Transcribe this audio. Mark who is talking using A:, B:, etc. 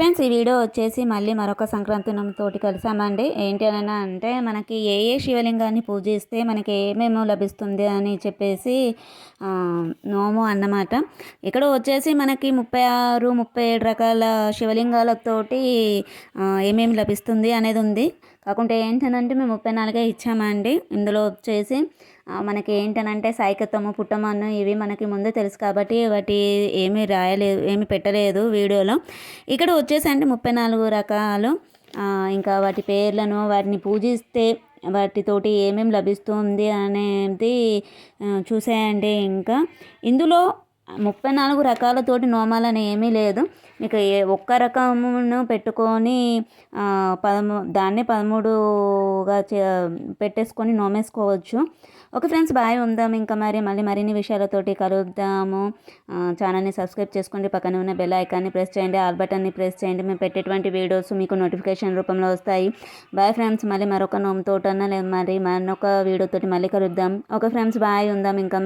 A: Friends, ఈ video వచ్చేసి మళ్ళీ మరొక సంక్రాంతి తోటి కలిసామండి. ఏంటి అని అంటే మనకి ఏ ఏ శివలింగాన్ని పూజిస్తే మనకి ఏమేమో లభిస్తుంది అని చెప్పేసి నోము అన్నమాట. ఇక్కడ వచ్చేసి మనకి 36, 37 రకాల శివలింగాలతోటి ఏమేమి లభిస్తుంది అనేది ఉంది. కాకుంటే ఏంటనంటే మేము 34 ఇచ్చామండి. ఇందులో వచ్చేసి మనకి ఏంటనంటే సైకతము, పుట్టమన్ను ఇవి మనకి ముందే తెలుసు కాబట్టి వాటి ఏమీ రాయలేదు, ఏమి పెట్టలేదు వీడియోలో. ఇక్కడ వచ్చేసి అంటే 34 రకాలు, ఇంకా వాటి పేర్లను, వాటిని పూజిస్తే వాటితోటి ఏమేమి లభిస్తుంది అనేది చూసేయండి. ఇంకా ఇందులో 34 రకాలతోటి నోమాలని ఏమీ లేదు. మీకు ఒక్క రకమును పెట్టుకొని దాన్ని 13గా పెట్టేసుకొని నోమేసుకోవచ్చు. ఓకే ఫ్రెండ్స్, బాయ్, ఉందాం. ఇంకా మళ్ళీ మరిన్ని విషయాలతోటి కలుద్దాము. ఛానల్ని సబ్స్క్రైబ్ చేసుకోండి, పక్కన ఉన్న బెల్ ఐకాన్ని ప్రెస్ చేయండి, ఆల్ బటన్ని ప్రెస్ చేయండి. మేము పెట్టేటువంటి వీడియోస్ మీకు నోటిఫికేషన్ రూపంలో వస్తాయి. బాయ్ ఫ్రెండ్స్, మళ్ళీ మరొక నోముతోటన్నా లేదు మరొక వీడియోతోటి మళ్ళీ కలుద్దాం. ఓకే ఫ్రెండ్స్, బాయ్, ఉందాం. ఇంకా